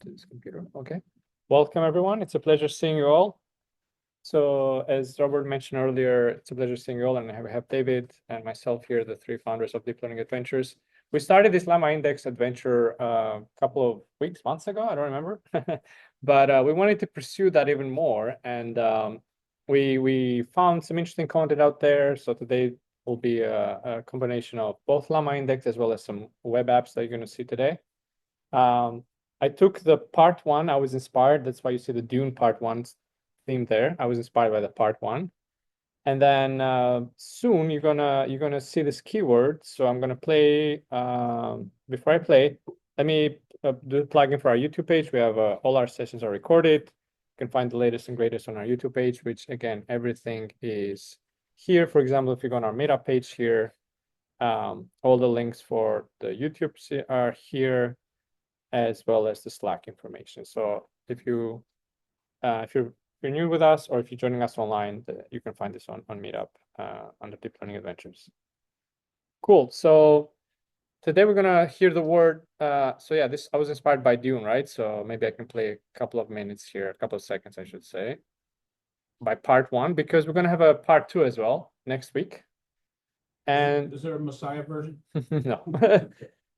to this computer. Okay. Welcome, everyone. It's a pleasure seeing you all. So as Robert mentioned earlier, it's a pleasure seeing you all, and I have David and myself here, the three founders of Deep Learning Adventures. We started this LlamaIndex adventure a couple of months ago, I don't remember. But we wanted to pursue that even more, and we found some interesting content out there. So today will be a combination of both LlamaIndex as well as some web apps that you're going to see today. I took the part one. I was inspired. That's why you see the Dune part one theme there. I was inspired by the part one. And then soon you're gonna see this keyword. So I'm gonna play. Before I play, let me do the plugin for our YouTube page. We have all our sessions are recorded. You can find the latest and greatest on our YouTube page, which again, everything is here. For example, if you go on our Meetup page here, all the links for the YouTube are here, as well as the Slack information. So if you're new with us, or if you're joining us online, you can find this on Meetup under Deep Learning Adventures. Cool. So today we're gonna hear the word. So yeah, I was inspired by Dune, right? So maybe I can play a couple of minutes here, a couple of seconds, I should say, by part one, because we're gonna have a part two as well next week. And is there a Messiah version? No.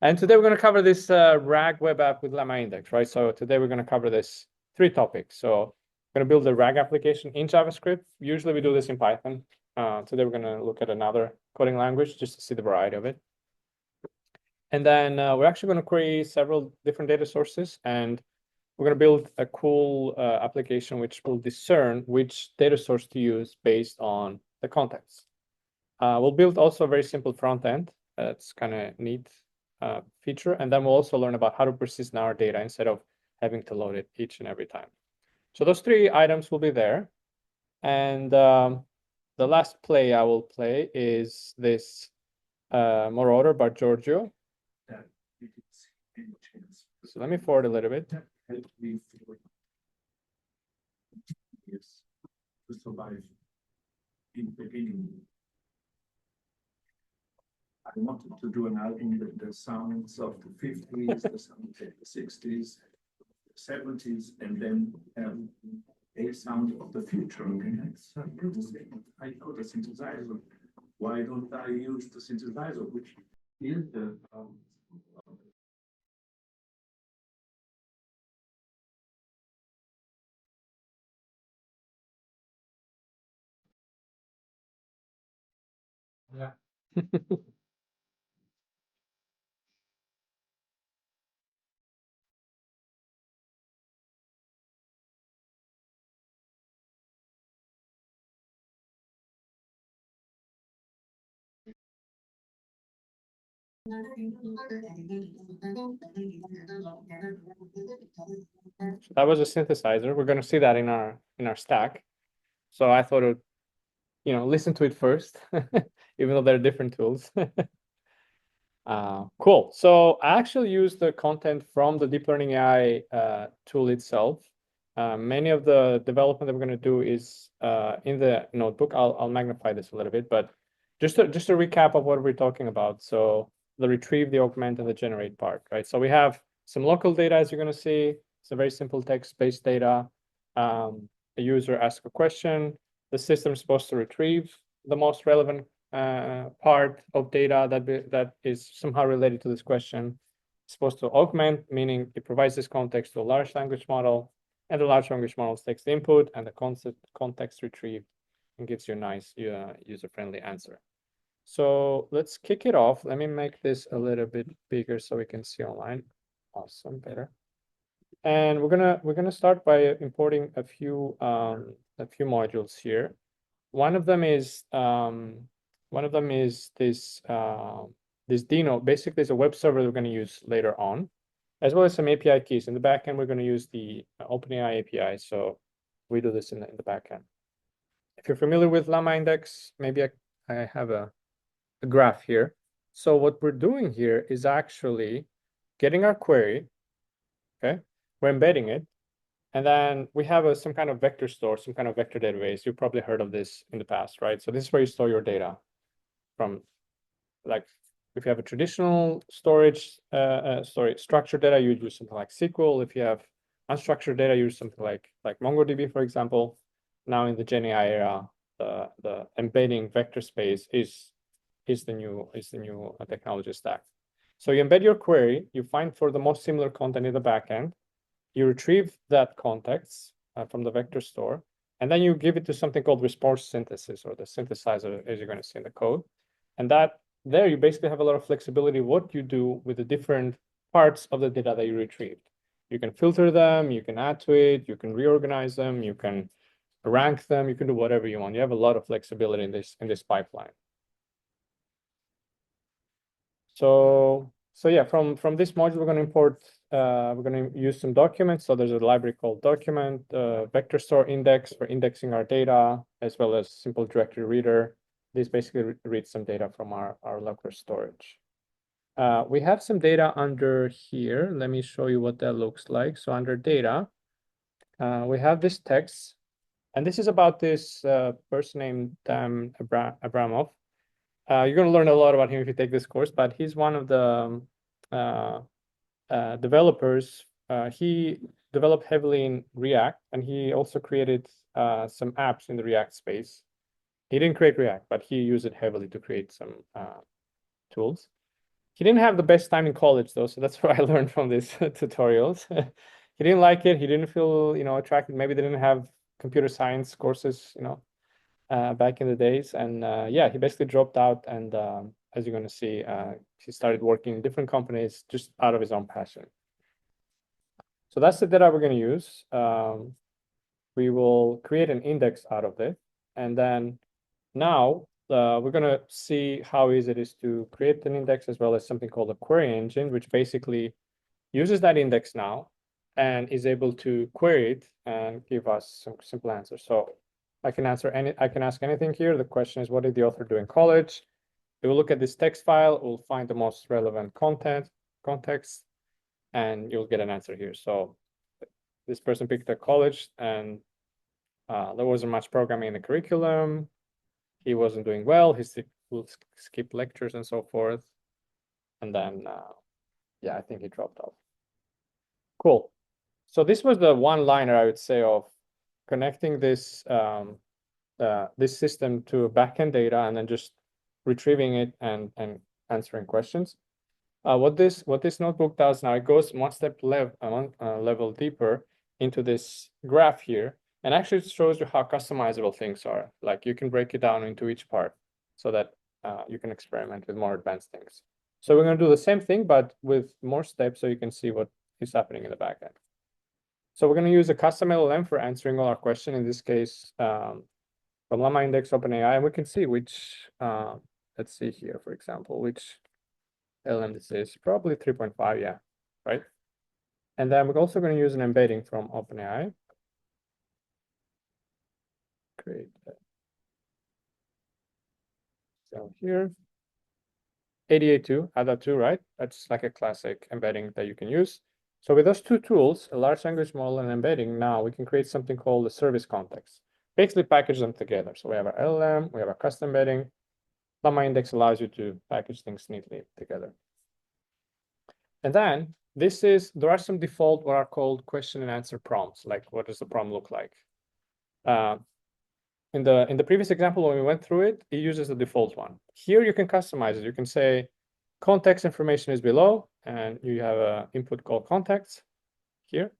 And today we're going to cover this RAG web app with LlamaIndex, right? So today we're going to cover this three topics. So we're going to build a RAG application in JavaScript. Usually we do this in Python. Today we're going to look at another coding language just to see the variety of it. And then we're actually going to query several different data sources, and we're going to build a cool application which will discern which data source to use based on the context. We'll build also a very simple front end. That's kind of neat feature. And then we'll also learn about how to persist in our data instead of having to load it each and every time. So those three items will be there. And the last play I will play is this Moroder by Giorgio. So let me forward a little bit. Yes, to survive in the beginning. I wanted to do an album with the sounds of the 50s, the sounds of the 60s, 70s, and then a sound of the future. And it's interesting. I know the synthesizer. Why don't I use the synthesizer, which is the yeah. So that was a synthesizer. We're going to see that in our stack. So I thought it, listen to it first, even though they're different tools. Cool. So I actually use the content from the Deep Learning AI tool itself. Many of the development that we're going to do is in the notebook. I'll magnify this a little bit, but just a recap of what we're talking about. So the retrieve, the augment, and the generate part, right? So we have some local data, as you're going to see. It's a very simple text-based data. A user asks a question. The system is supposed to retrieve the most relevant part of data that is somehow related to this question. It's supposed to augment, meaning it provides this context to a large language model, and the large language model takes the input and the context retrieved and gives you a nice user-friendly answer. So let's kick it off. Let me make this a little bit bigger so we can see online. Awesome, better. And we're gonna start by importing a few modules here. One of them is this this Dino. Basically, it's a web server that we're going to use later on, as well as some API keys. In the backend, we're going to use the OpenAI API. So we do this in the backend. If you're familiar with LlamaIndex, maybe I have a graph here. So what we're doing here is actually getting our query. Okay, we're embedding it. And then we have some kind of vector store, some kind of vector database. You've probably heard of this in the past, right? So this is where you store your data from. Like if you have a traditional storage structured data, you'd use something like SQL. If you have unstructured data, use something like MongoDB, for example. Now in the GenAI era, the embedding vector space is the new technology stack. So you embed your query, you find for the most similar content in the backend, you retrieve that context from the vector store, and then you give it to something called response synthesis, or the synthesizer, as you're going to see in the code. And that there you basically have a lot of flexibility what you do with the different parts of the data that you retrieved. You can filter them, you can add to it, you can reorganize them, you can rank them, you can do whatever you want. You have a lot of flexibility in this pipeline. So yeah, from this module, we're going to import, we're going to use some documents. So there's a library called document, vector store index for indexing our data, as well as simple directory reader. This basically reads some data from our local storage. We have some data under here. Let me show you what that looks like. So under data, we have this text, and this is about this person named Dan Abramov. You're going to learn a lot about him if you take this course, but he's one of the developers. He developed heavily in React, and he also created some apps in the React space. He didn't create React, but he used it heavily to create some tools. He didn't have the best time in college, though, so that's what I learned from these tutorials. He didn't like it. He didn't feel, attracted. Maybe they didn't have computer science courses, back in the days. And yeah, he basically dropped out. And as you're going to see, he started working in different companies just out of his own passion. So that's the data we're going to use. We will create an index out of it. And then now we're going to see how easy it is to create an index, as well as something called a query engine, which basically uses that index now and is able to query it and give us some simple answers. So I can ask anything here. The question is, what did the author do in college? It will look at this text file, we'll find the most relevant context, and you'll get an answer here. So this person picked a college, and there wasn't much programming in the curriculum. He wasn't doing well. He would skip lectures and so forth. And then, yeah, I think he dropped off. Cool. So this was the one-liner, I would say, of connecting this this system to backend data and then just retrieving it and answering questions. What this notebook does now, it goes one step level deeper into this graph here, and actually it shows you how customizable things are. Like you can break it down into each part so that you can experiment with more advanced things. So we're going to do the same thing, but with more steps so you can see what is happening in the backend. So we're going to use a custom LLM for answering all our questions. In this case, from LlamaIndex OpenAI, and we can see which, let's see here, for example, which LLM this is. Probably 3.5, yeah, right? And then we're also going to use an embedding from OpenAI. Create. So here, 88.2, add that too, right? That's like a classic embedding that you can use. So with those two tools, a large language model and embedding, now we can create something called a service context. Basically package them together. So we have our LLM, we have our custom embedding. LlamaIndex allows you to package things neatly together. And then there are some default what are called question and answer prompts. Like what does the prompt look like? In the previous example, when we went through it, it uses the default one. Here you can customize it. You can say context information is below, and you have an input called context here.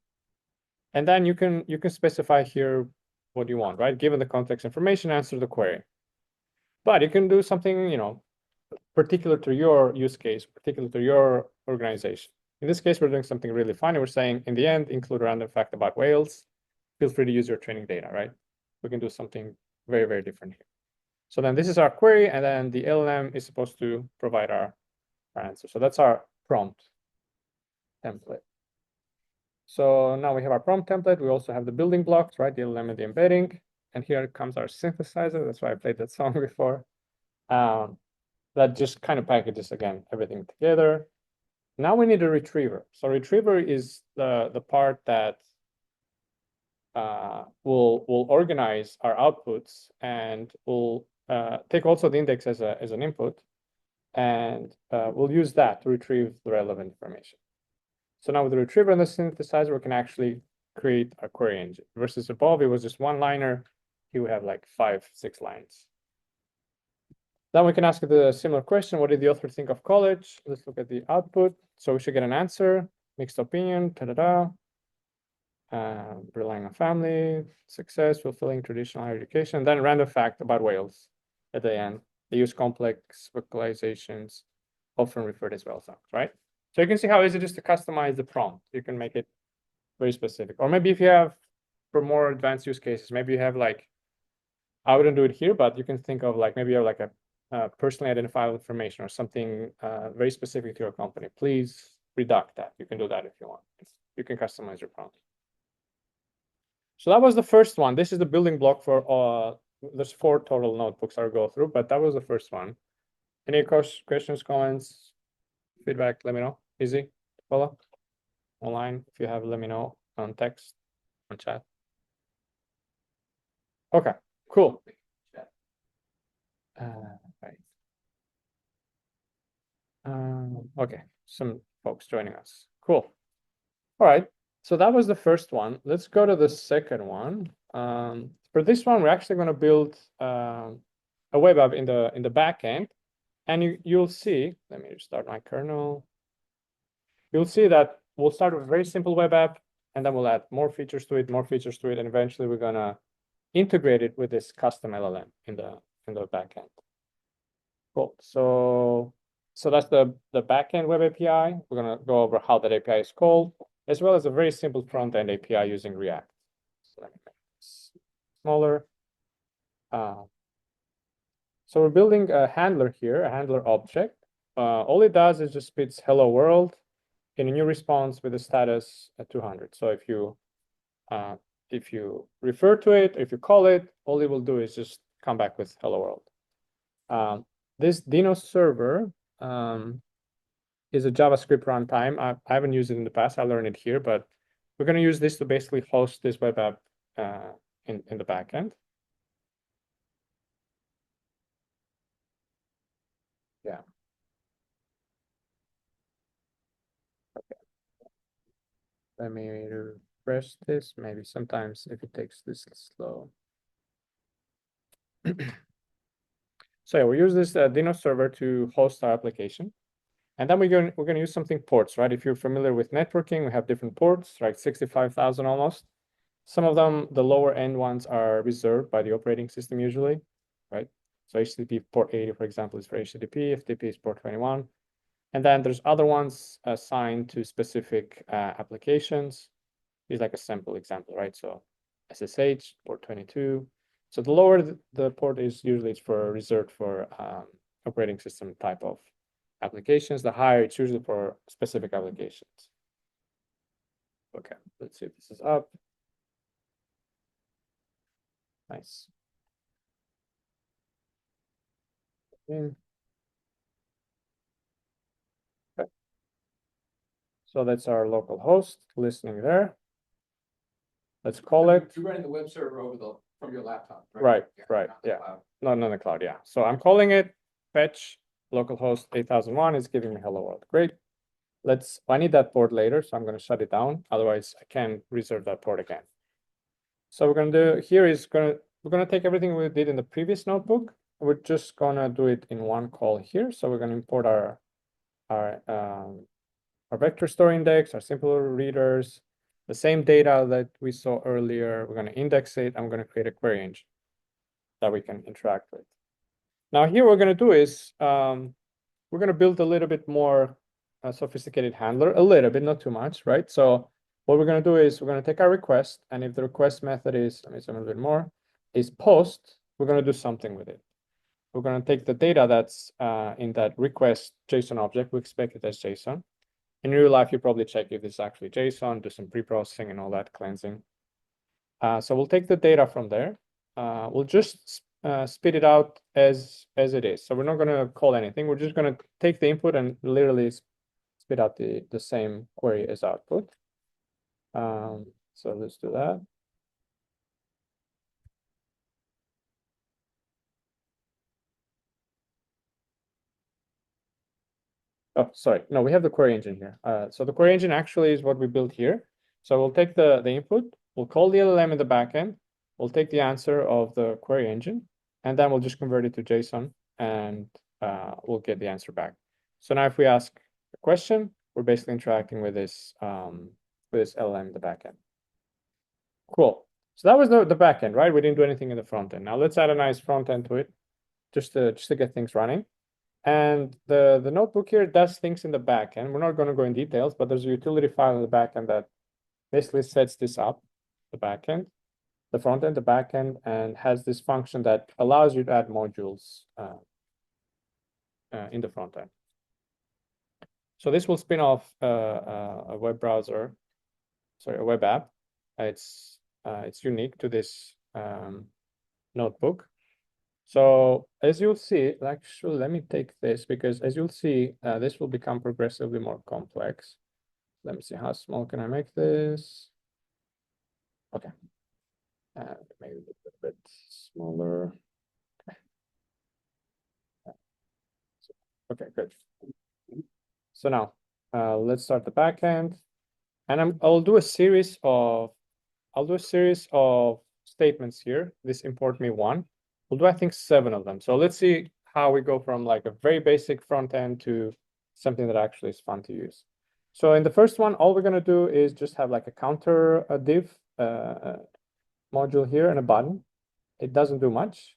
And then you can specify here what you want, right? Given the context information, answer the query. But you can do something, particular to your use case, particular to your organization. In this case, we're doing something really fun. We're saying, in the end, include a random fact about whales. Feel free to use your training data, right? We can do something very, very different here. So then this is our query, and then the LLM is supposed to provide our answer. So that's our prompt template. So now we have our prompt template. We also have the building blocks, right? The LLM and the embedding. And here comes our synthesizer. That's why I played that song before. That just kind of packages, again, everything together. Now we need a retriever. So retriever is the part that will organize our outputs and will take also the index as an input, and we'll use that to retrieve the relevant information. So now with the retriever and the synthesizer, we can actually create a query engine. Versus above, it was just one liner. Here we have like 5, 6 lines. Then we can ask the similar question: what did the author think of college? Let's look at the output. So we should get an answer: mixed opinion, ta-da-da. Relying on family, success, fulfilling traditional higher education. Then random fact about whales at the end. They use complex vocalizations, often referred as whale sounds, right? So you can see how easy it is to customize the prompt. You can make it very specific. Or maybe if you have, for more advanced use cases, maybe you have like, I wouldn't do it here, but you can think of like, maybe you have like a personally identifiable information or something very specific to your company. Please redact that. You can do that if you want. You can customize your prompt. So that was the first one. This is the building block for there's 4 total notebooks I'll go through, but that was the first one. Any questions, comments, feedback? Let me know. Easy to follow online. If you have, let me know on text, on chat. Okay, cool. Right. Okay, some folks joining us. Cool. All right. So that was the first one. Let's go to the second one. For this one, we're actually going to build a web app in the back end, and you'll see. Let me start my kernel. You'll see that we'll start with a very simple web app, and then we'll add more features to it, and eventually we're gonna integrate it with this custom LLM in the back end. Cool. So that's the backend web API. We're gonna go over how that API is called, as well as a very simple front-end API using React. So let me make this smaller. So we're building a handler here, a handler object. All it does is just spits hello world in a new response with a status at 200. So if you refer to it, if you call it, all it will do is just come back with hello world. This Dino server is a JavaScript runtime. I haven't used it in the past. I learned it here, but we're going to use this to basically host this web app in the backend. Yeah. Okay. Let me refresh this. Maybe sometimes if it takes this slow. So yeah, we use this Dino server to host our application. And then we're going to use something ports, right? If you're familiar with networking, we have different ports, right? 65,000 almost. Some of them, the lower end ones, are reserved by the operating system usually, right? So HTTP port 80, for example, is for HTTP. FTP is port 21. And then there's other ones assigned to specific applications. Here's like a sample example, right? So SSH, port 22. So the lower the port is, usually it's reserved for operating system type of applications. The higher, it's usually for specific applications. Okay, let's see if this is up. Nice. Okay. So that's our local host listening there. Let's call it. You're running the web server from your laptop, right? Right, right, yeah. Not on the cloud, yeah. So I'm calling it fetch localhost 8001 is giving me hello world. Great. I need that port later, so I'm going to shut it down. Otherwise, I can't reserve that port again. So we're going to do here is we're going to take everything we did in the previous notebook. We're just going to do it in one call here. So we're going to import our vector store index, our simple readers, the same data that we saw earlier. We're going to index it. I'm going to create a query engine that we can interact with. Now here what we're going to do is we're going to build a little bit more sophisticated handler, a little bit, not too much, right? So what we're going to do is we're going to take our request, and if the request method is, let me zoom a little bit more, is post, we're going to do something with it. We're going to take the data that's in that request JSON object. We expect it as JSON. In real life, you probably check if it's actually JSON, do some pre-processing and all that cleansing. So we'll take the data from there. We'll just spit it out as it is. So we're not going to call anything. We're just going to take the input and literally spit out the same query as output. So let's do that. Oh, sorry. No, we have the query engine here. So the query engine actually is what we built here. So we'll take the input, we'll call the LLM in the backend, we'll take the answer of the query engine, and then we'll just convert it to JSON, and we'll get the answer back. So now if we ask a question, we're basically interacting with this LLM in the backend. Cool. So that was the backend, right? We didn't do anything in the front end. Now let's add a nice front end to it, just to get things running. And the notebook here does things in the backend. We're not going to go in details, but there's a utility file in the backend that basically sets this up, the backend, the front end, the backend, and has this function that allows you to add modules in the front end. So this will spin off a web browser, sorry, a web app. It's unique to this notebook. So as you'll see, actually, let me take this, because as you'll see, this will become progressively more complex. Let me see, how small can I make this? Okay. And maybe a little bit smaller. Okay, good. So now let's start the backend, and I'll do a series of statements here. This import me one. We'll do, I think, 7 of them. So let's see how we go from like a very basic front end to something that actually is fun to use. So in the first one, all we're going to do is just have like a counter, a div module here and a button. It doesn't do much.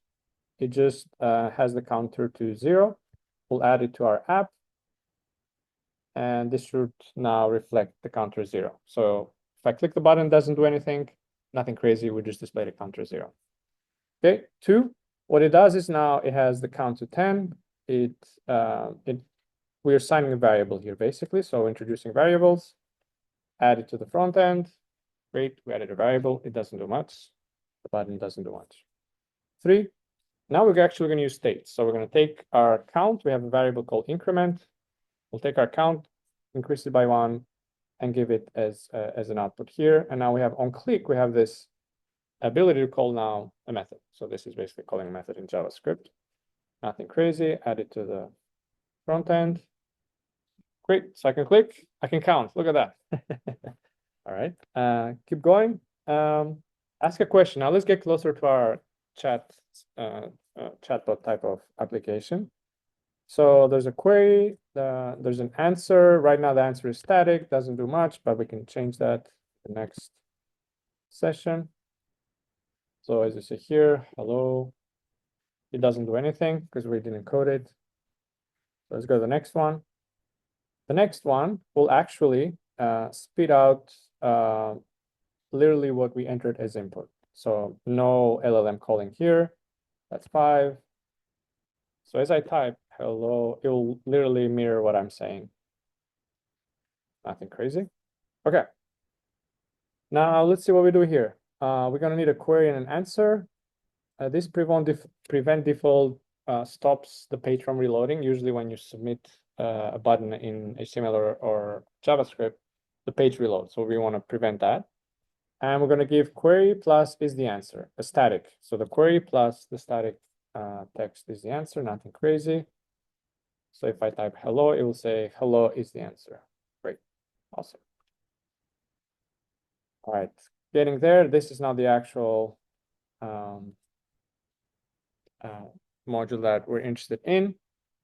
It just has the counter to 0. We'll add it to our app. And this should now reflect the counter 0. So if I click the button, it doesn't do anything, nothing crazy. We just display the counter 0. Okay, 2. What it does is now it has the count to 10. We're assigning a variable here, basically. So introducing variables, add it to the front end. Great, we added a variable. It doesn't do much. The button doesn't do much. 3. Now we're actually going to use states. So we're going to take our count. We have a variable called increment. We'll take our count, increase it by 1, and give it as an output here. And now we have on click, we have this ability to call now a method. So this is basically calling a method in JavaScript. Nothing crazy. Add it to the front end. Great. So I can click, I can count. Look at that. All right. Keep going. Ask a question. Now let's get closer to our chatbot type of application. So there's a query, there's an answer. Right now the answer is static, doesn't do much, but we can change that the next session. So as you see here, hello, it doesn't do anything because we didn't code it. So let's go to the next one. The next one will actually spit out literally what we entered as input. So no LLM calling here, that's 5. So as I type hello, it will literally mirror what I'm saying. Nothing crazy. Okay. Now let's see what we do here. We're going to need a query and an answer. This prevent default stops the page from reloading. Usually when you submit a button in HTML or JavaScript, the page reloads. So we want to prevent that. And we're going to give query plus is the answer, a static. So the query plus the static text is the answer, nothing crazy. So if I type hello, it will say hello is the answer. Great, awesome. All right, getting there. This is now the actual module that we're interested in.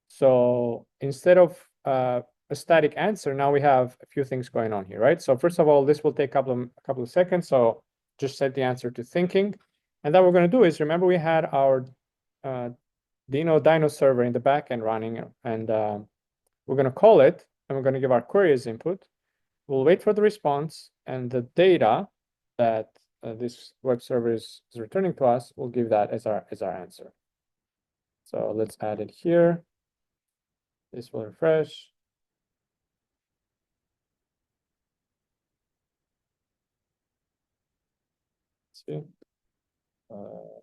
So instead of a static answer, now we have a few things going on here, right? So first of all, this will take a couple of seconds. So just set the answer to thinking. And then what we're going to do is, remember we had our Dino server in the backend running, and we're going to call it, and we're going to give our query as input. We'll wait for the response, and the data that this web server is returning to us, we'll give that as our answer. So let's add it here. This will refresh. Let's see. Oh.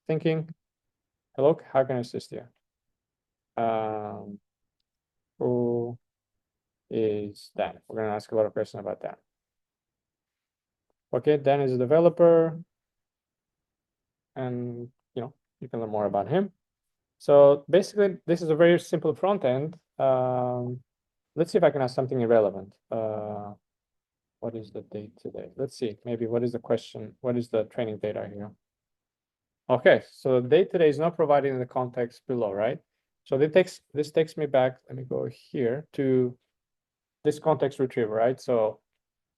Thinking. Hello, how can I assist you? Who is Dan? We're going to ask a lot of questions about Dan. Okay, Dan is a developer, and you can learn more about him. So basically, this is a very simple front end. Let's see if I can ask something irrelevant. What is the date today? Let's see, maybe what is the question? What is the training data here? Okay, so the date today is not provided in the context below, right? So this takes me back, let me go here to this context retriever, right? So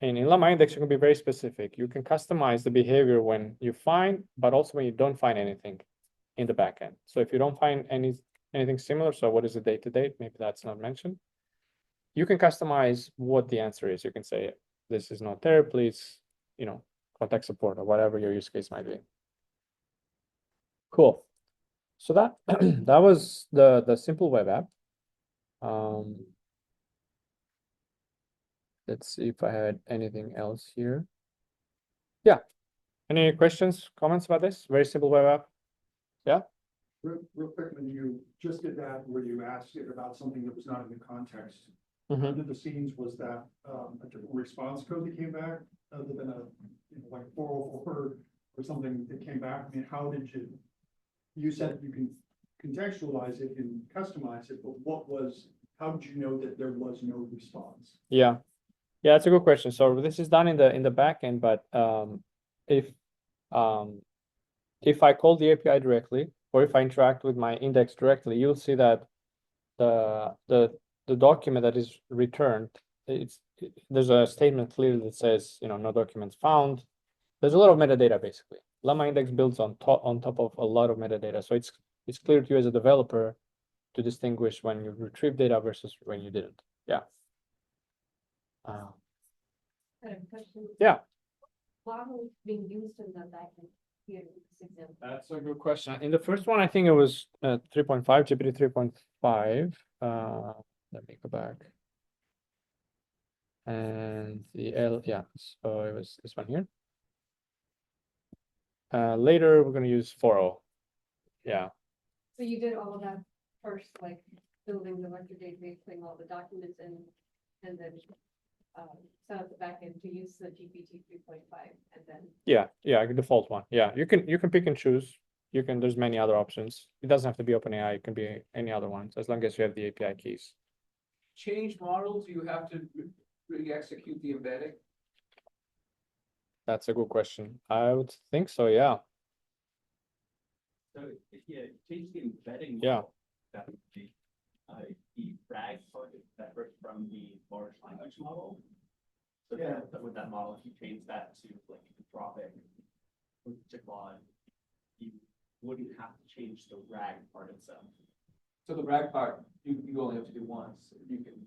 in LlamaIndex, you can be very specific. You can customize the behavior when you find, but also when you don't find anything in the backend. So if you don't find anything similar, so what is the date to date? Maybe that's not mentioned. You can customize what the answer is. You can say, this is not there, please, contact support or whatever your use case might be. Cool. So that that was the simple web app. Let's see if I had anything else here. Yeah. Any questions, comments about this? Very simple web app. Yeah. Real quick, when you just did that, where you asked it about something that was not in the context, Mhm. under the scenes, was that a different response code that came back, other than like 404 or something that came back? I mean, how did you said you can contextualize it and customize it, but how did you know that there was no response? Yeah. Yeah, that's a good question. So this is done in the back end, but if I call the API directly, or if I interact with my index directly, you'll see that the document that is returned, there's a statement clearly that says, no documents found. There's a lot of metadata basically. LlamaIndex builds on top of a lot of metadata, so it's clear to you as a developer to distinguish when you retrieve data versus when you didn't. Yeah. I have a question. Yeah. Llama is being used in the backend here in this example. That's a good question. In the first one, I think it was 3.5, GPT 3.5. Let me go back. And yeah, so it was this one here. Later, we're going to use 4.0. Yeah. So you did all of that first, like building the vector database, putting all the documents in, and then set up the backend to use the GPT 3.5, and then. Yeah, the default one. Yeah, you can pick and choose. There's many other options. It doesn't have to be OpenAI. It can be any other ones as long as you have the API keys. Change models, you have to re-execute the embedding. That's a good question. I would think so. Yeah. So if you change the embedding. Yeah. Model, that would be the RAG part is separate from the large language model. So Yeah. with that model, if you change that to like Anthropic or to Claude, you wouldn't have to change the RAG part itself. So the RAG part, you only have to do once. You can.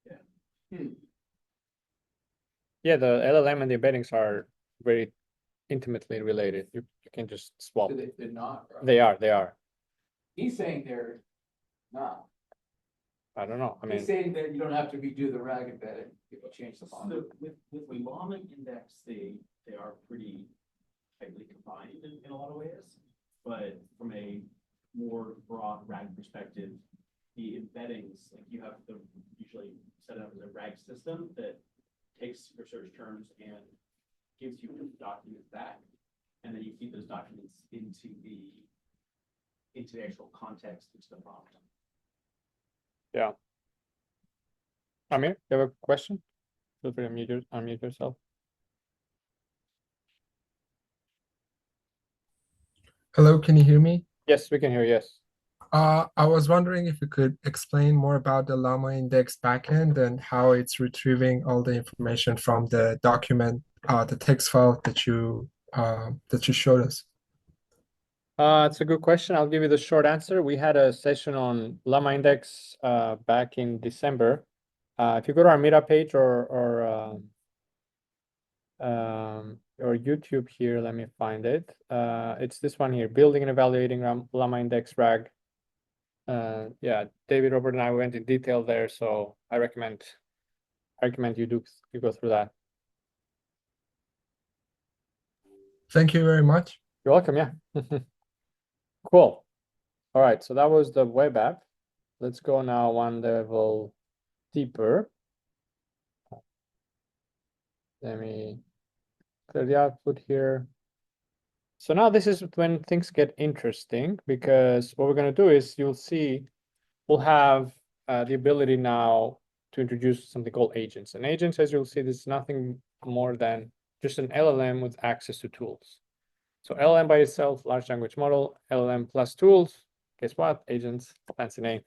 Yeah. Yeah, the LLM and the embeddings are very intimately related. You can just swap. So they're not. Right? They are. He's saying they're not. I don't know. I He's mean, saying that you don't have to redo the RAG embedding if you change the font. So with LlamaIndex, they are pretty tightly confined in a lot of ways, but from a more broad RAG perspective, the embeddings, like you have to usually set it up as a RAG system that takes your search terms and gives you the documents back, and then you feed those documents into the actual context, into the prompt. yeah. Amir, you have a question? Feel free to unmute yourself. Hello, can you hear me? Yes, we can hear you. Yes. I was wondering if you could explain more about the LlamaIndex backend and how it's retrieving all the information from the document, the text file that you showed us. It's a good question. I'll give you the short answer. We had a session on LlamaIndex back in December. If you go to our Meetup page or YouTube here, let me find it. It's this one here, building and evaluating LlamaIndex RAG. Yeah, David, Robert, and I went in detail there, so I recommend you go through that. Thank you very much. You're welcome. Yeah. Cool. All right, so that was the web app. Let's go now one level deeper. Let me clear the output here. So now this is when things get interesting, because what we're going to do is you'll see we'll have the ability now to introduce something called agents. And agents, as you'll see, this is nothing more than just an LLM with access to tools. So LLM by itself, large language model, LLM plus tools. Guess what? Agents, fancy name.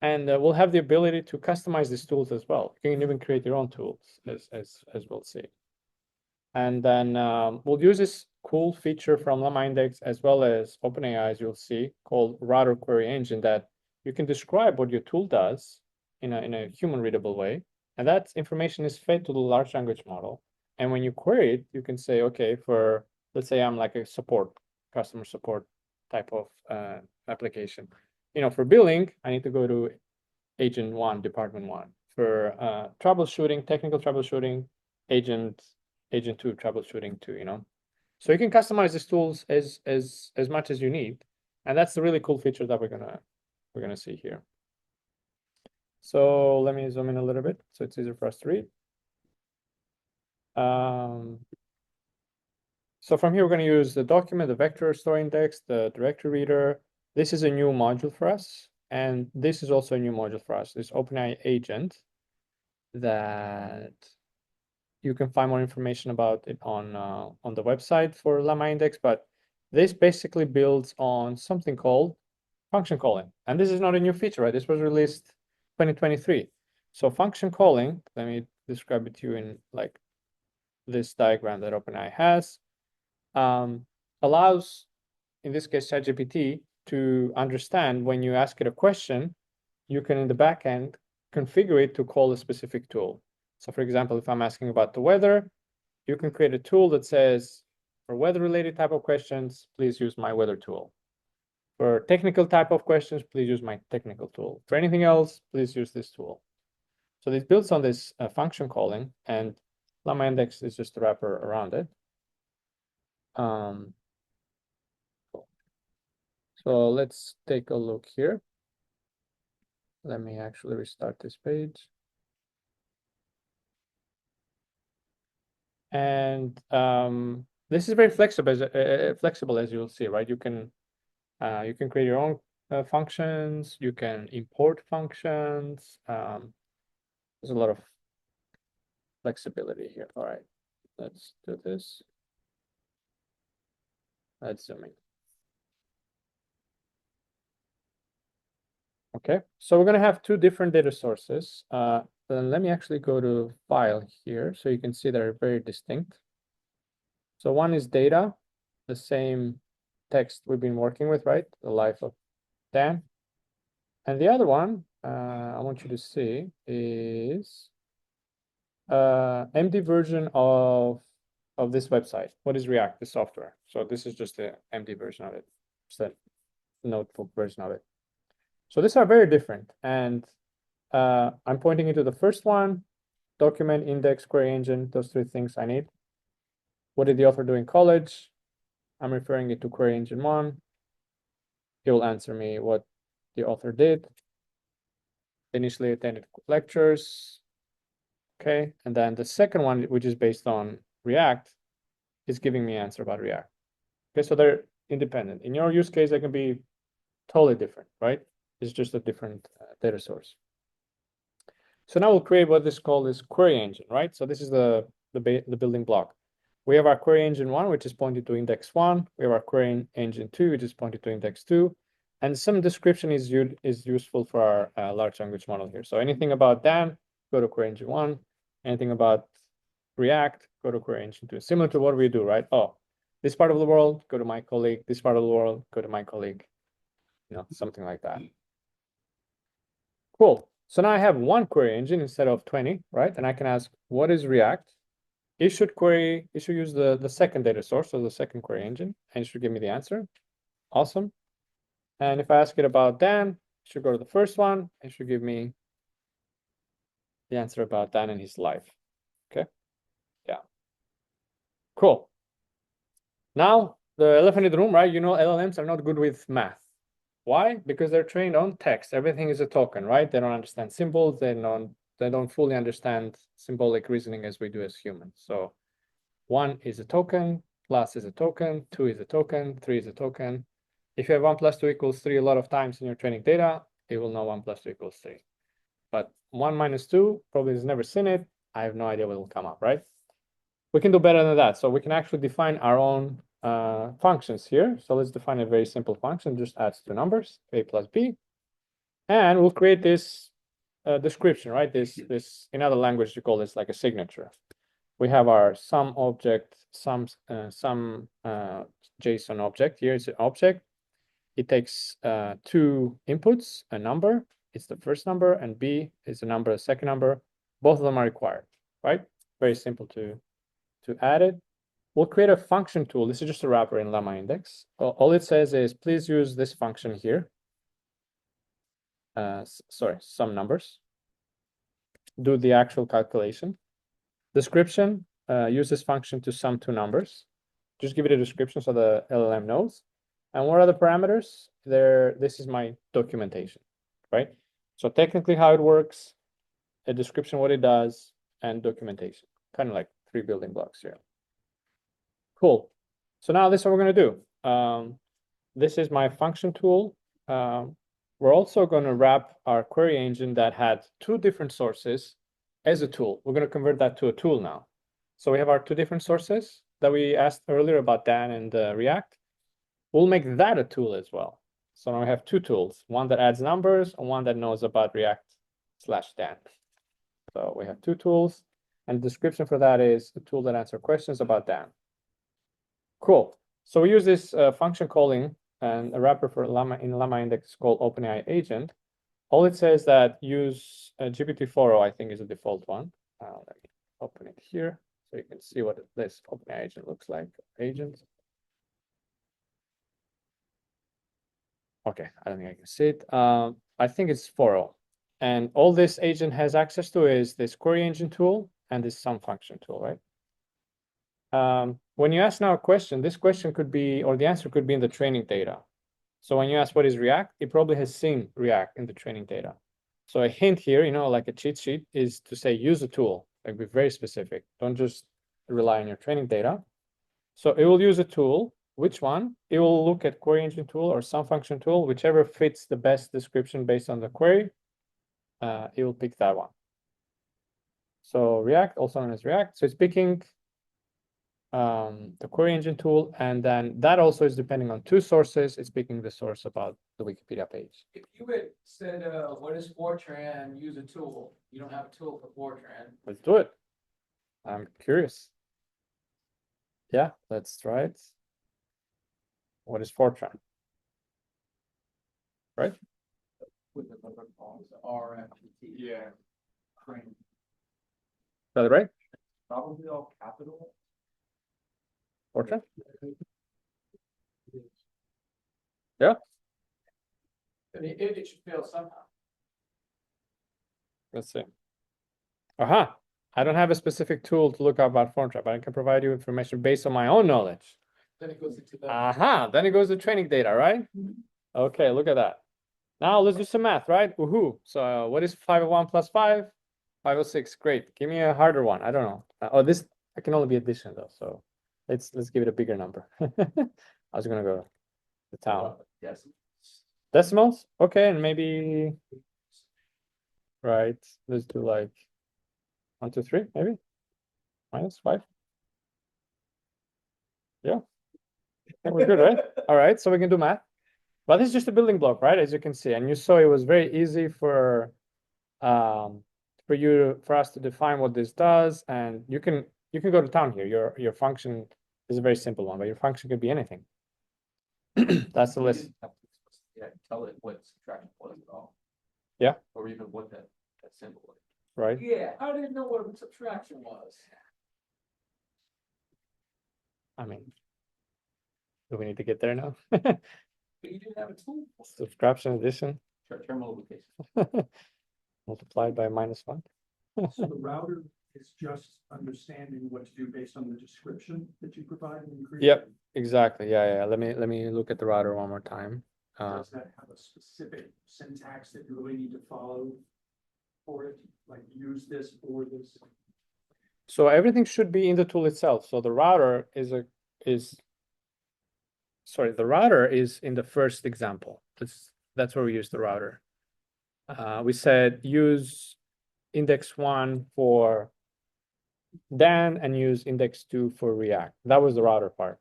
And we'll have the ability to customize these tools as well. You can even create your own tools, as we'll see. And then we'll use this cool feature from LlamaIndex as well as OpenAI, as you'll see, called router query engine, that you can describe what your tool does in a human readable way. And that information is fed to the large language model. And when you query it, you can say, okay, for, let's say I'm like a customer support type of application. For billing, I need to go to agent 1, department 1. For troubleshooting, technical troubleshooting, agent 2, troubleshooting 2, So you can customize these tools as much as you need. And that's the really cool feature that we're gonna see here. So let me zoom in a little bit so it's easier for us to read. So from here, we're going to use the document, the vector store index, the directory reader. This is a new module for us. And this is also a new module for us, this OpenAI agent that you can find more information about it on the website for LlamaIndex. But this basically builds on something called function calling. And this is not a new feature, right? This was released 2023. So function calling, let me describe it to you in like this diagram that OpenAI has. Allows, in this case, ChatGPT to understand when you ask it a question, you can in the backend configure it to call a specific tool. So for example, if I'm asking about the weather, you can create a tool that says, for weather-related type of questions, please use my weather tool. For technical type of questions, please use my technical tool. For anything else, please use this tool. So this builds on this function calling, and LlamaIndex is just a wrapper around it. Cool. So let's take a look here. Let me actually restart this page. And this is very flexible, as you'll see, right? You can create your own functions. You can import functions. There's a lot of flexibility here. All right, let's do this. Let's zoom in. Okay, so we're going to have two different data sources. Then let me actually go to file here so you can see they're very distinct. So one is data, the same text we've been working with, right? The life of Dan. And the other one I want you to see is empty version of this website. What is React, the software? So this is just the empty version of it, just a notebook version of it. So these are very different. And I'm pointing into the first one, document, index, query engine, those three things I need. What did the author do in college? I'm referring it to query engine 1. It will answer me what the author did. Initially attended lectures. Okay, and then the second one, which is based on React, is giving me an answer about React. Okay, so they're independent. In your use case, they can be totally different, right? It's just a different data source. So now we'll create what is called this query engine, right? So this is the building block. We have our query engine 1, which is pointed to index 1. We have our query engine 2, which is pointed to index 2. And some description is useful for our large language model here. So anything about Dan, go to query engine 1. Anything about React, go to query engine 2. Similar to what we do, right? Oh, this part of the world, go to my colleague. This part of the world, go to my colleague. Something like that. Cool. So now I have one query engine instead of 20, right? And I can ask, what is React? It should use the second data source, so the second query engine, and it should give me the answer. Awesome. And if I ask it about Dan, it should go to the first one. It should give me the answer about Dan and his life. Okay. Yeah. Cool. Now, the elephant in the room, right? LLMs are not good with math. Why? Because they're trained on text. Everything is a token, right? They don't understand symbols. They don't fully understand symbolic reasoning as we do as humans. So 1 is a token, plus is a token, 2 is a token, 3 is a token. If you have 1 + 2 = 3 a lot of times in your training data, it will know 1 + 2 = 3. but 1 minus 2 probably has never seen it. I have no idea what will come up, right? We can do better than that. So we can actually define our own functions here. So let's define a very simple function, just adds two numbers, a plus b. And we'll create this description, right? This in other language you call this like a signature. We have our sum object, some JSON object. Here is an object. It takes two inputs, a number, it's the first number, and b is the number, the second number. Both of them are required, right? Very simple to add it. We'll create a function tool. This is just a wrapper in LlamaIndex. All it says is please use this function here. Sorry, some numbers. Do the actual calculation. Description, use this function to sum two numbers. Just give it a description so the LLM knows. And what are the parameters? This is my documentation, right? So technically how it works, a description, what it does, and documentation. Kind of like 3 building blocks here. Cool. So now this is what we're going to do. This is my function tool. We're also going to wrap our query engine that had 2 different sources as a tool. We're going to convert that to a tool now. So we have our 2 different sources that we asked earlier about Dan and React. We'll make that a tool as well. So now we have 2 tools, one that adds numbers and one that knows about React/Dan. So we have 2 tools, and the description for that is a tool that answers questions about Dan. Cool. So we use this function calling and a wrapper for Llama in LlamaIndex called OpenAI agent. All it says that use GPT-4o, I think is the default one. Let me open it here so you can see what this OpenAI agent looks like. Agent. Okay, I don't think I can see it. I think it's 4o. And all this agent has access to is this query engine tool and this sum function tool, right? When you ask now a question, this question could be, or the answer could be in the training data. So when you ask what is React, it probably has seen React in the training data. So a hint here, you know, like a cheat sheet, is to say use a tool, like be very specific. Don't just rely on your training data. So it will use a tool. Which one? It will look at query engine tool or sum function tool, whichever fits the best description based on the query. It will pick that one. So React, also known as React. So it's picking the query engine tool, and then that also is depending on 2 sources. It's picking the source about the Wikipedia page. If you had said, what is Fortran, use a tool, you don't have a tool for Fortran. Let's do it. I'm curious. Yeah, let's try it. What is Fortran? Right? With the number calls, RFT. Yeah. Train. Is that right? Probably all capital. Fortran? Yeah. It should fail somehow. Let's see. Aha. I don't have a specific tool to look up about Fortran, but I can provide you information based on my own knowledge. Then it goes into the. Aha. Then it goes to training data, right? Okay, look at that. Now let's do some math, right? Woohoo. So what is 501 plus 5? 506. Great. Give me a harder one. I don't know. Oh, this I can only be addition though. So let's give it a bigger number. I was gonna go to town. Yes. Decimals? Okay, and maybe right. Let's do like 1, 2, 3, maybe. -5. Yeah. I think we're good, right? All right, so we can do math. But this is just a building block, right? As you can see, and you saw it was very easy for us to define what this does, and you can go to town here. Your function is a very simple one, but your function could be anything. That's the list. Yeah, tell it what subtraction was at all. Yeah. Or even what that symbol was. Right? Yeah, I didn't know what subtraction was. I mean, do we need to get there now? But you didn't have a tool. Subtraction, addition, Terminal location. multiplied by -1. So the router is just understanding what to do based on the description that you provide and create. Yep, exactly. Yeah. Let me look at the router one more time. Does that have a specific syntax that you really need to follow for it? Like use this or this? So everything should be in the tool itself. So the router is the router is in the first example. That's where we use the router. we said use index 1 for Dan and use index 2 for React. That was the router part.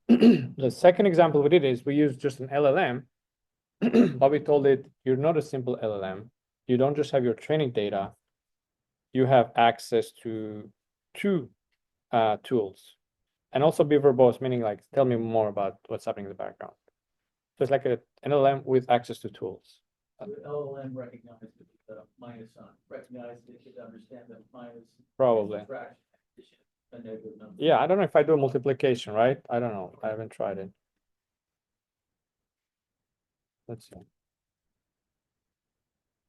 The second example we did is we used just an LLM, but we told it, you're not a simple LLM. You don't just have your training data. You have access to two tools. And also be verbose, meaning like, tell me more about what's happening in the background. So it's like an LLM with access to tools. The LLM recognized the minus sign, recognized it could understand that minus. Probably. Fraction, addition, a negative number. Yeah, I don't know if I do a multiplication, right? I don't know. I haven't tried it. Let's see.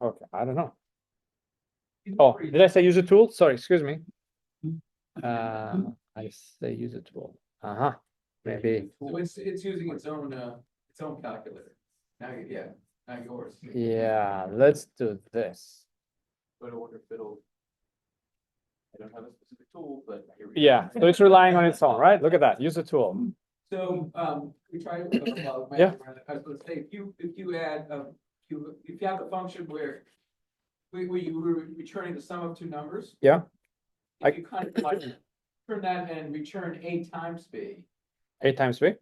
Okay, I don't know. Oh, did I say use a tool? Sorry, excuse me. I say use a tool. Maybe. So it's using its own calculator. Now, now yours. Yeah, let's do this. But I wonder if it'll. I don't have a specific tool, but here we go. Yeah, so it's relying on its own, right? Look at that. Use a tool. So, we tried, well, Yeah. I was gonna say, if you add, if you have a function where you were returning the sum of two numbers. Yeah. If you kind of like turn that and return A times B. 8 times 3.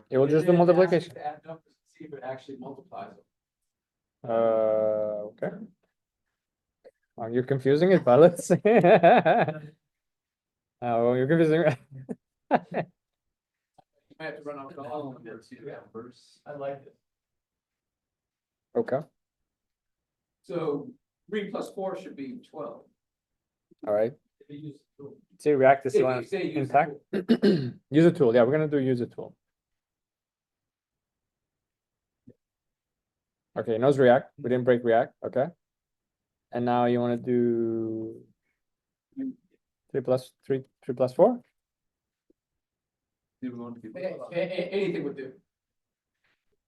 It will and just do then ask it multiplication. to add numbers and see if it actually multiplies them. Okay. Well, you're confusing it, but let's see. Oh, you're confusing. You might have to run off the whole number, see the numbers. I like it. Okay. So 3 plus 4 should be 12. All right. If you use the tool. See, React is If one you say use the intact. tool. Use a tool. Yeah, we're gonna do use a tool. Okay, knows React. We didn't break React. Okay. And now you want to do 3 plus 4? Anything would do.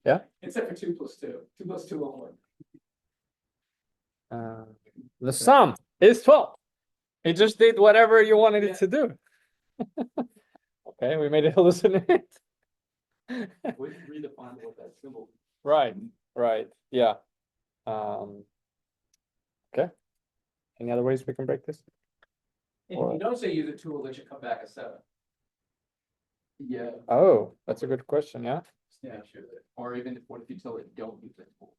Yeah. Except for 2 plus 2. 2 plus 2 won't work. The sum is 12. It just did whatever you wanted it to do. Okay, we made it hallucinate. We can redefine what that symbol. Right, right, yeah. Okay. Any other ways we can break this? If you don't say use a tool, it should come back a 7. Yeah. Oh, that's a good question, yeah. Yeah, sure. Or even if, what if you tell it don't use that tool?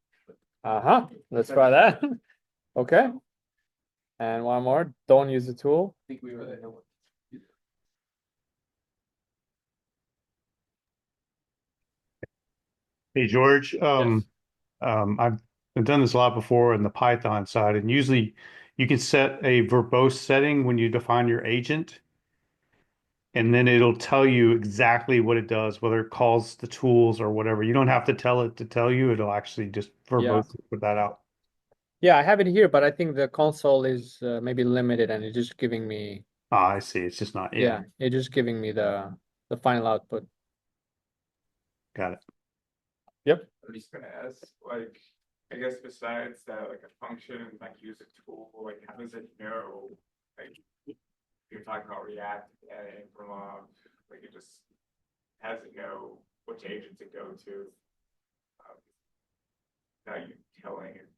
Let's try that. Okay. And one more, don't use the tool. I think we already know what. Hey, George, I've done this a lot before in the Python side, and usually you can set a verbose setting when you define your agent, and then it'll tell you exactly what it does, whether it calls the tools or whatever. You don't have to tell it to tell you, it'll actually just verbose put that out. Yeah, I have it here, but I think the console is maybe limited and it's just giving me, Ah, I see. It's just not, yeah, it's just giving me the final output. got it. Yep. I'm just gonna ask, like, I guess besides that, like a function, like use a tool, like how does it know, like, if you're talking about React and from like it just has it know which agent to go to? Now you telling it.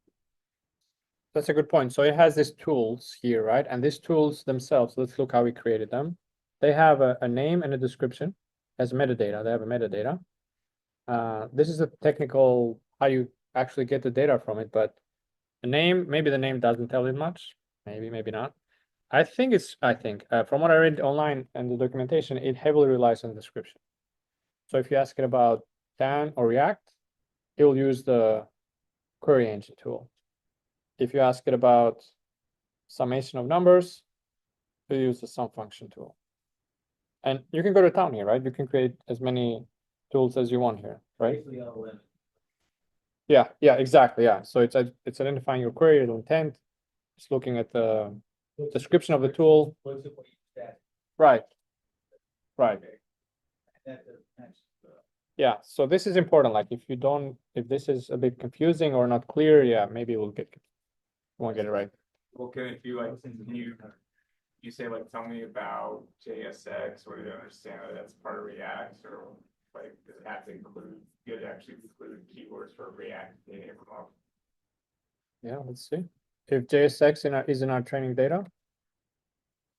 That's a good point. So it has these tools here, right? And these tools themselves, let's look how we created them. They have a name and a description as metadata. They have a metadata. This is a technical, how you actually get the data from it, but the name, maybe the name doesn't tell it much. Maybe not. I think from what I read online and the documentation, it heavily relies on the description. So if you ask it about Dan or React, it will use the query engine tool. If you ask it about summation of numbers, you use the sum function tool. And you can go to town here, right? You can create as many tools as you want here, right? Yeah, exactly. Yeah. So it's identifying your query, the intent. It's looking at the description of the tool. Right. Yeah. So this is important. Like if this is a bit confusing or not clear, yeah, maybe won't get it right. Well, can you say like tell me about JSX, or do you understand that that's part of React, or like does it have to include, you have to actually include keywords for React in it from up? Yeah, let's see. If JSX is in our training data,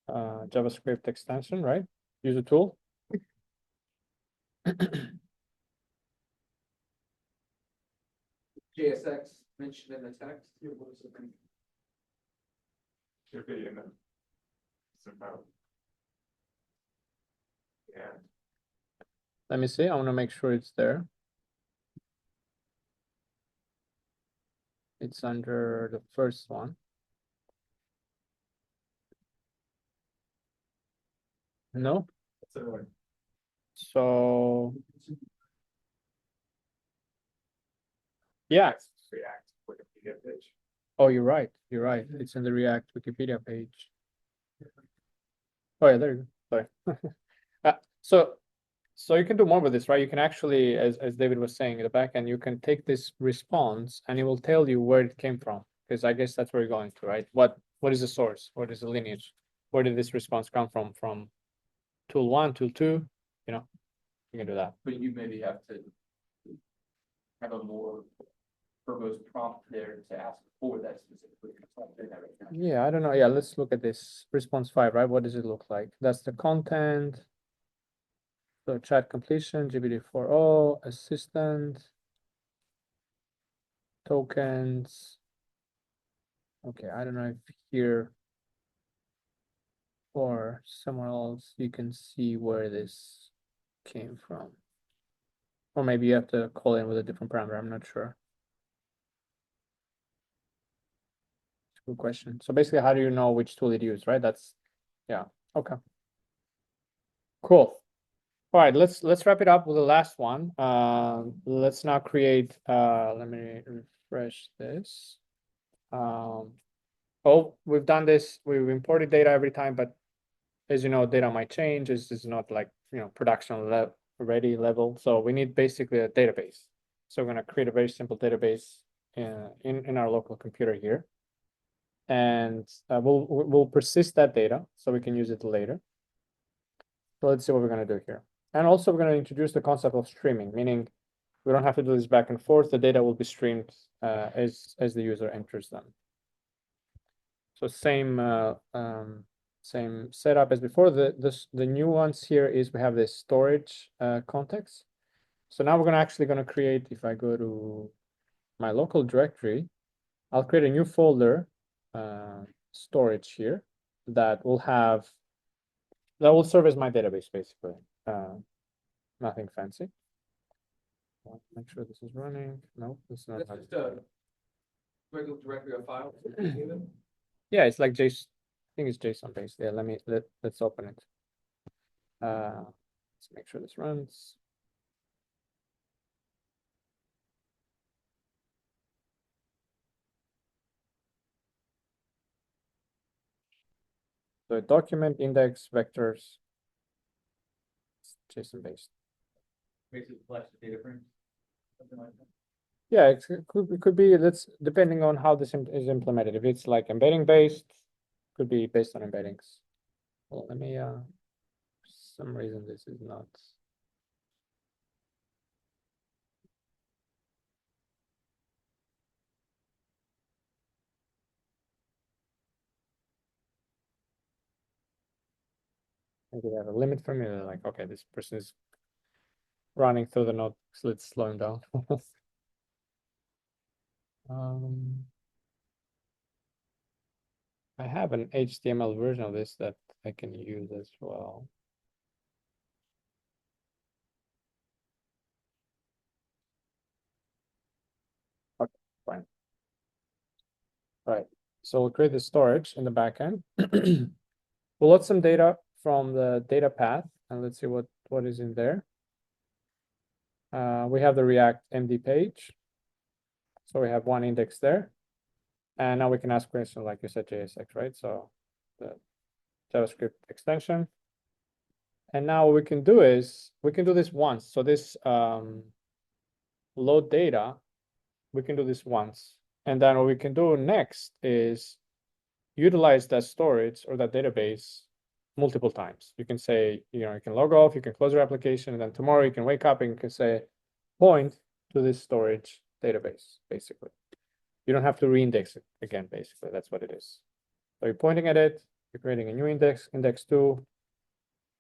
JavaScript extension, right? Use a tool. JSX mentioned in the text. What is it? Should be in the. It's about. Yeah. Let me see. I want to make sure it's there. It's under the first one. No. So yeah. React Wikipedia page. Oh, you're right. You're right. It's in the React Wikipedia page. Oh yeah, there you go. Sorry. So you can do more with this, right? You can actually, as David was saying, in the back end, you can take this response and it will tell you where it came from. Because I guess that's where you're going to, right? What is the source? What is the lineage? Where did this response come from? From tool 1, tool 2, you know, you can do that. But you maybe have to have a more verbose prompt there to ask for that specifically. Yeah, I don't know. Yeah, let's look at this response 5, right? What does it look like? That's the content. So chat completion, GPT-4o, assistant, tokens. Okay, I don't know if here or somewhere else you can see where this came from. Or maybe you have to call in with a different parameter, I'm not sure. It's a good question. So basically, how do you know which tool it used, right? That's, yeah, okay. Cool. All right, let's wrap it up with the last one. Let's now create, let me refresh this. Oh, we've done this, we've imported data every time, but as you know, data might change. This is not like, you know, production ready level. So we need basically a database. So we're going to create a very simple database in our local computer here. And we'll persist that data so we can use it later. So let's see what we're going to do here. And also we're going to introduce the concept of streaming, meaning we don't have to do this back and forth. The data will be streamed as the user enters them. So same setup as before. The new ones here is we have this storage context. So now we're gonna create, if I go to my local directory, I'll create a new folder, storage here, that will serve as my database basically. Nothing fancy. Make sure this is running. No, it's not. That's just a regular directory of files. Yeah, it's like JSON. I think it's JSON based. Yeah, let's open it. Let's make sure this runs. So document index vectors, JSON based. Basically collects the data frames, something like that. Yeah, it could be, that's depending on how this is implemented. If it's like embedding based, could be based on embeddings. Well, let me, for some reason this is not. Maybe they have a limit for me. They're like, okay, this person is running through the node, so let's slow him down. I have an HTML version of this that I can use as well. Okay, fine. All right, so we'll create the storage in the backend. We'll load some data from the data path, and let's see what is in there. We have the React MD page. So we have one index there. And now we can ask questions like you said, JSX, right? So the JavaScript extension. And now what we can do is, we can do this once. So this load data, we can do this once. And then what we can do next is utilize that storage or that database multiple times. You can say, you know, you can log off, you can close your application, and then tomorrow you can wake up and you can say, point to this storage database, basically. You don't have to reindex it again, basically. That's what it is. So you're pointing at it, you're creating a new index, index 2,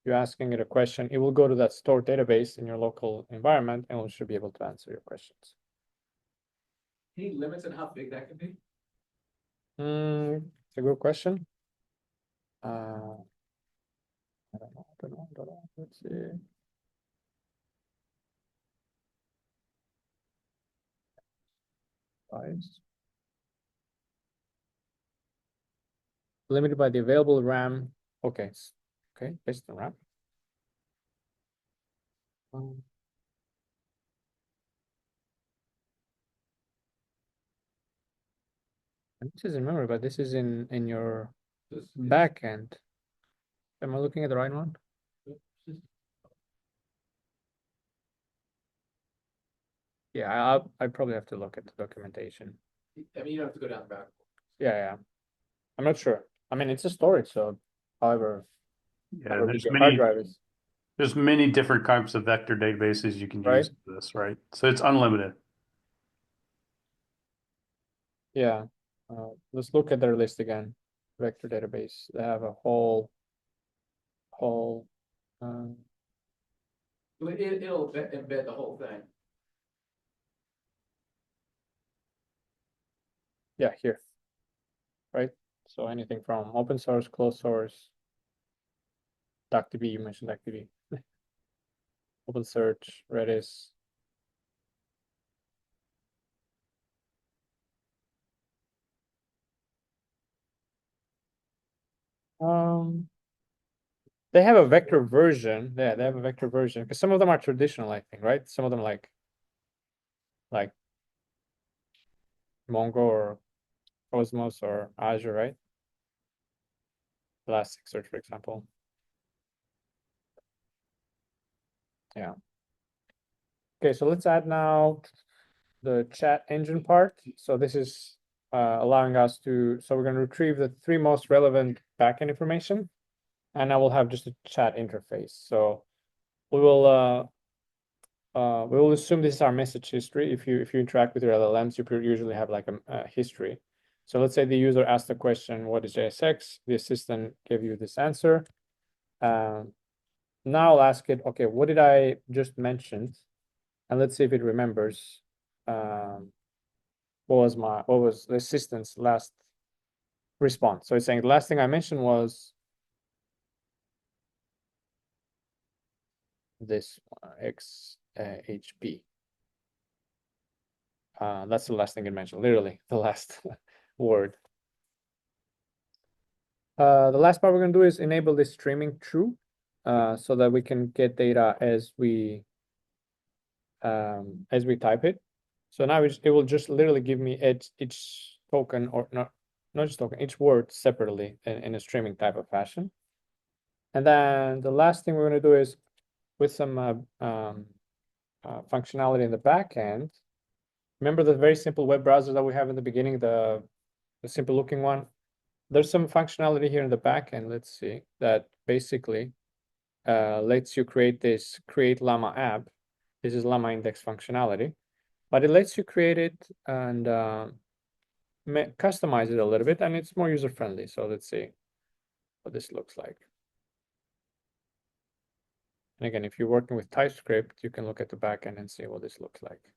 you're asking it a question, it will go to that stored database in your local environment and it should be able to answer your questions. Any limits on how big that can be? It's a good question. I don't know. Let's see. Size. Limited by the available RAM. Okay. Okay, based on RAM. And this is in memory, but this is in your backend. Am I looking at the right one? Yeah, I probably have to look at the documentation. I mean, you don't have to go down the back. Yeah. I'm not sure. I mean, it's a storage, so however Yeah, big your hard drive is, there's many different types of vector databases you can Right. use for this, right? So it's unlimited. yeah. Let's look at their list again. Vector database. They have a whole It'll embed the whole thing. yeah, here. Right? So anything from open source, closed source, DuckDB, you mentioned DuckDB. OpenSearch, Redis. They have a vector version. Yeah, they have a vector version because some of them are traditional, I think, right? Some of them like Mongo or Cosmos or Azure, right? Elasticsearch, for example. Yeah. Okay, so let's add now the chat engine part. So this is allowing us to, so we're going to retrieve the 3 most relevant backend information, and I will have just a chat interface. So we will assume this is our message history. If you interact with your LLMs, you usually have like a history. So let's say the user asked the question, what is JSX? The assistant gave you this answer. Now I'll ask it, okay, what did I just mention? And let's see if it remembers what was the assistant's last response. So it's saying the last thing I mentioned was this XHP. That's the last thing it mentioned, literally the last word. The last part we're going to do is enable this streaming true, so that we can get data as we type it. So now it will just literally give me each token, or not just token, each word separately in a streaming type of fashion. And then the last thing we're going to do is with some functionality in the back end. Remember the very simple web browser that we have in the beginning, the simple looking one? There's some functionality here in the back end, let's see, that basically lets you create this create-llama app. This is LlamaIndex functionality, but it lets you create it and customize it a little bit, and it's more user-friendly. So let's see what this looks like. And again, if you're working with TypeScript, you can look at the backend and see what this looks like.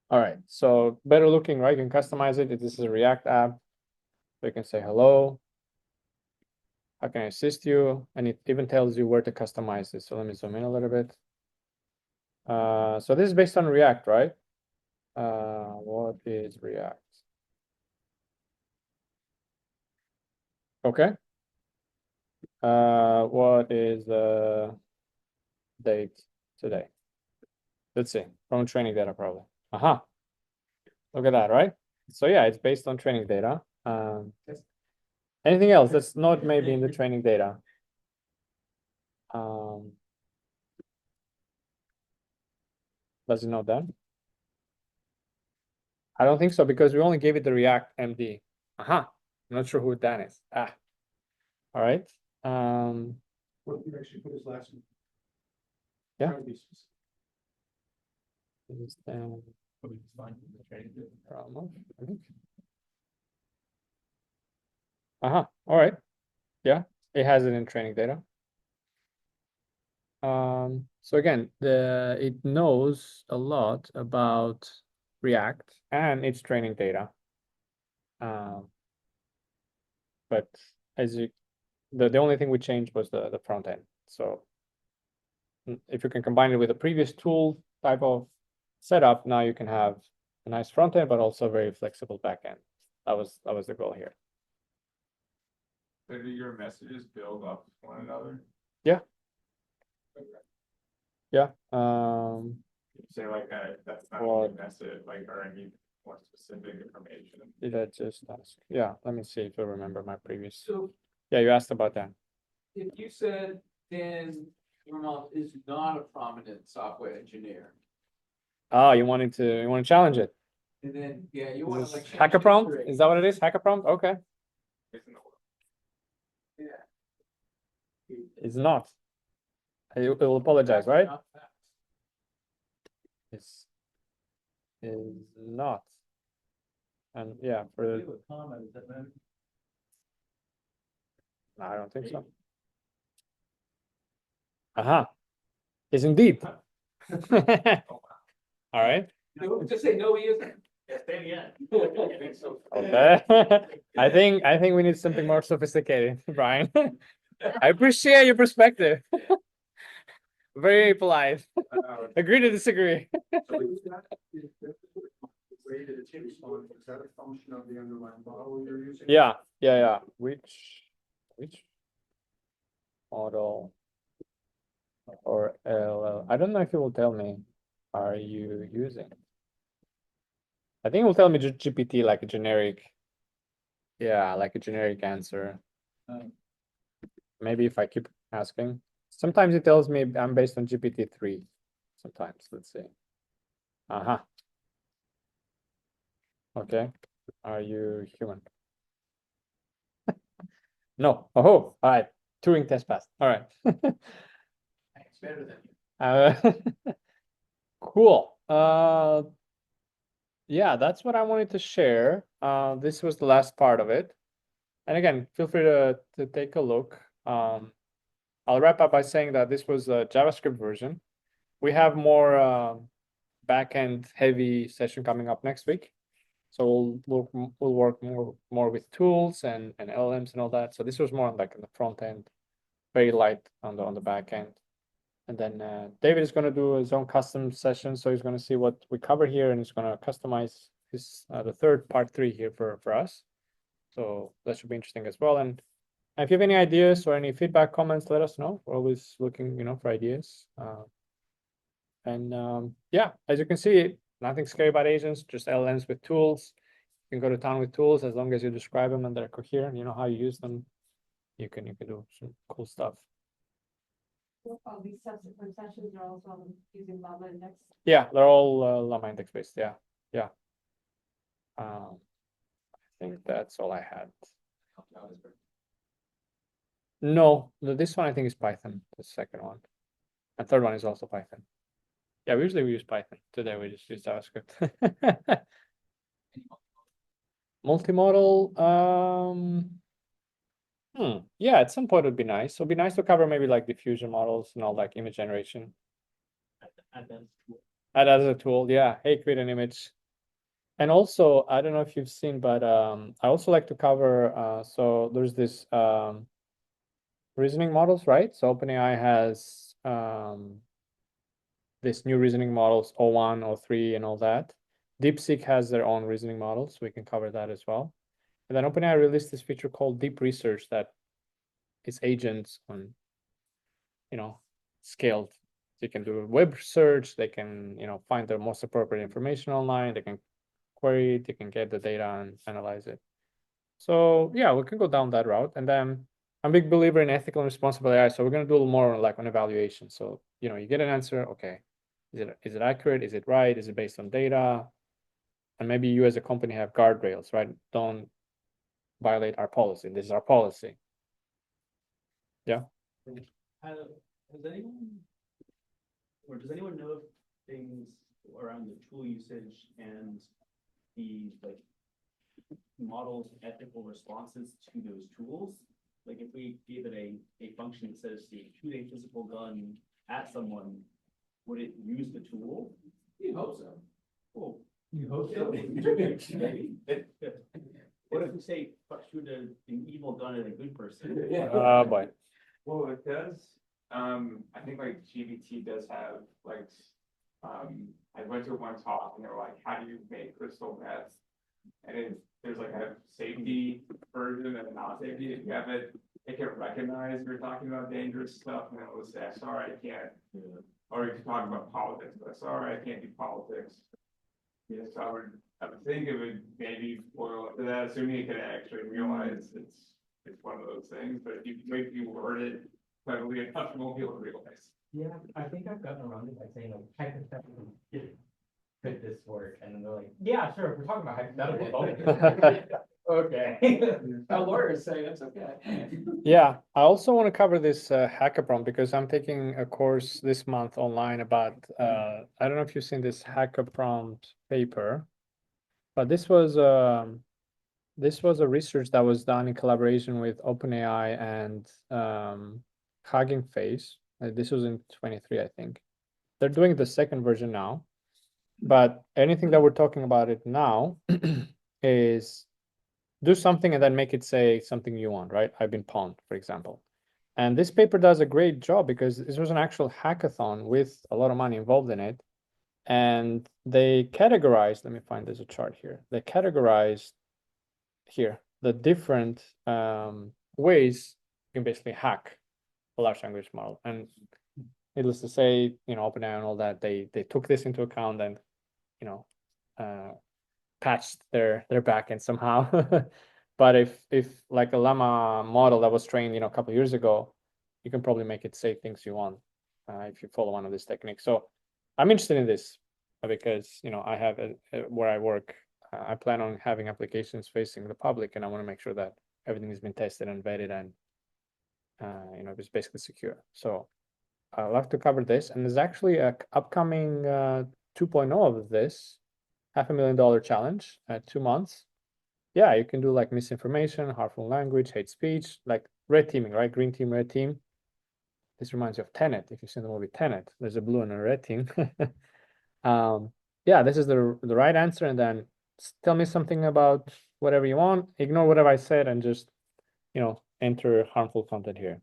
All right, so better looking, right? You can customize it. This is a React app. So you can say, hello, how can I assist you? And it even tells you where to customize this. So let me zoom in a little bit. So this is based on React, right? What is React? Okay. What is the date today? Let's see, from training data probably. Aha. Look at that, right? So yeah, it's based on training data. Anything else that's not maybe in the training data? Does it know that? I don't think so, because we only gave it the React MD. Aha. I'm not sure who Dan is. All right. What you actually put his last name? Yeah. Try to be specific. Is then llama, I think. Uh-huh, all right. Yeah, it has it in training data. So again, it knows a lot about React and its training data. But as you, the only thing we changed was the front end. So if you can combine it with a previous tool type of setup, now you can have a nice front end, but also a very flexible back end. That was the goal here. So do your messages build up one another? Yeah. Okay. Yeah. Say like that's not Or- a message, like, or I need more specific information. Did I just ask? Yeah, let me see if I remember my previous. So Yeah, you asked about that. if you said Dan Normal is not a prominent software engineer, Oh, you want to challenge it? and then, yeah, you Is wanna this like. change hacker prompt? history. Is that what it is? Hacker prompt? Okay. Isn't it? Yeah. It's not. I will apologize, right? It's is not. And yeah, for You have a comment, is that man? no, I don't think so. Uh-huh. Is indeed. All right. No, just say no, he isn't. Yeah, say it again. Okay. I think we need something more sophisticated, Brian. I appreciate your perspective. Very polite. Agree to disagree. Way that it's responding, is that a function of the underlying model you're using? Yeah. Which model or LL? I don't know if it will tell me. Are you using? I think it will tell me just GPT like a generic. Yeah, like a generic answer. Maybe if I keep asking. Sometimes it tells me I'm based on GPT-3. Sometimes, let's see. Uh-huh. Okay. Are you human? No. Oh, all right. Turing test passed. All right. It's better than you. Cool. Yeah, that's what I wanted to share. This was the last part of it. And again, feel free to take a look. I'll wrap up by saying that this was a JavaScript version. We have more backend heavy session coming up next week. So we'll work more with tools and LLMs and all that. So this was more like on the front end, very light on the back end. And then David is going to do his own custom session. So he's going to see what we cover here and he's going to customize his the third part 3 here for us. So that should be interesting as well. And if you have any ideas or any feedback, comments, let us know. We're always looking, for ideas. Yeah, as you can see, nothing scary about agents, just LLMs with tools. You can go to town with tools as long as you describe them and they're coherent. You know how you use them. You can do some cool stuff. All these subsequent sessions are also using LlamaIndex. Yeah, they're all LlamaIndex based. Yeah. I think that's all I had. No, this one I think is Python. The second one, and third one is also Python. Yeah, we use Python. Today we just use JavaScript. Multimodal. Yeah, at some point it would be nice. So it'd be nice to cover maybe like diffusion models and all like image generation. Add as a tool. Yeah. Hey, create an image. And also, I don't know if you've seen, but I also like to cover. So there's this reasoning models, right? So OpenAI has this new reasoning models, O1, O3, and all that. DeepSeek has their own reasoning models. So we can cover that as well. And then OpenAI released this feature called Deep Research that is agents on, scaled. They can do a web search. They can, find the most appropriate information online. They can query it. They can get the data and analyze it. So yeah, we can go down that route. And then I'm a big believer in ethical and responsible AI. So we're going to do a little more like on evaluation. So, you get an answer. Okay. Is it accurate? Is it right? Is it based on data? And maybe you as a company have guardrails, right? Don't violate our policy. This is our policy. Yeah. Has anyone, or does anyone know if things around the tool usage and the like model's ethical responses to those tools. Like if we gave it a function that says to shoot a physical gun at someone, would it use the tool? You hope so. Cool. You hope so. Maybe. What if we say shoot an evil gun at a good person? Yeah. Oh, boy. Well, it does, I think like GBT does have like, I went to one talk and they were like, how do you make crystal meth? And there's like a safety version and a non-safety. If you have it, it can recognize you're talking about dangerous stuff and it'll say, sorry, I can't. Or if you're talking about politics, but sorry, I can't do politics. Yes, I would think it would maybe boil up to that, assuming it can actually realize it's one of those things, but if you word it cleverly enough, you won't be able to realize. Yeah, I think I've gotten around it by saying like hypothetically, could this work? And then they're like, yeah, sure, we're talking about hypotheticals. Okay. A lawyer is saying that's okay. Yeah, I also want to cover this hackathon because I'm taking a course this month online about, I don't know if you've seen this hackathon paper, but this was a research that was done in collaboration with OpenAI and Hugging Face. This was in 23, I think. They're doing the second version now, but anything that we're talking about it now is do something and then make it say something you want, right? I've been pawned, for example. And this paper does a great job because this was an actual hackathon with a lot of money involved in it. And they categorized, let me find there's a chart here. They categorized here the different ways you can basically hack a large language model. And needless to say, you know, OpenAI and all that, they took this into account and, you know, patched their backend somehow. But if like a llama model that was trained, you know, a couple of years ago, you can probably make it say things you want if you follow one of these techniques. So I'm interested in this because, you know, I have where I work, I plan on having applications facing the public, and I want to make sure that everything has been tested and vetted and you know, it's basically secure. So I'll have to cover this, and there's actually a upcoming 2.0 of this. $500,000 challenge at 2 months. Yeah, you can do like misinformation, harmful language, hate speech, like red teaming, right? Green team, red team. This reminds you of Tenet. If you've seen the movie Tenet, there's a blue and a red team. Yeah, this is the right answer, and then tell me something about whatever you want. Ignore whatever I said and just, you know, enter harmful content here.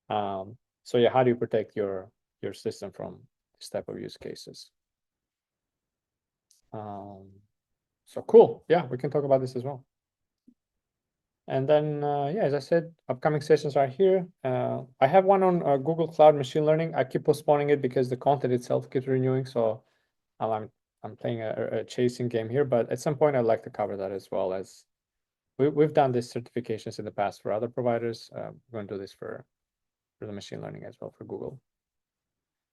So yeah, how do you protect your system from this type of use cases? So cool. Yeah, we can talk about this as well. And then, yeah, as I said, upcoming sessions are here. I have one on Google Cloud Machine Learning. I keep postponing it because the content itself keeps renewing. So I'm playing a chasing game here, but at some point I'd like to cover that as well. As we've done these certifications in the past for other providers. We're going to do this for the machine learning as well for Google.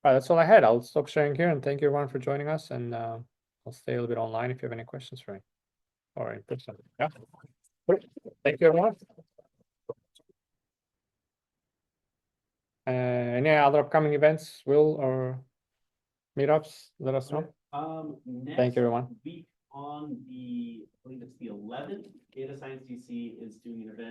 All right, that's all I had. I'll stop sharing here, and thank you everyone for joining us. And I'll stay a little bit online if you have any questions for me or in person. Yeah. Great. Thank you, everyone. Any other upcoming events, Will, or meetups? Let us know. Next you, everyone. week on the, I believe it's the 11th, Data Science DC is doing an event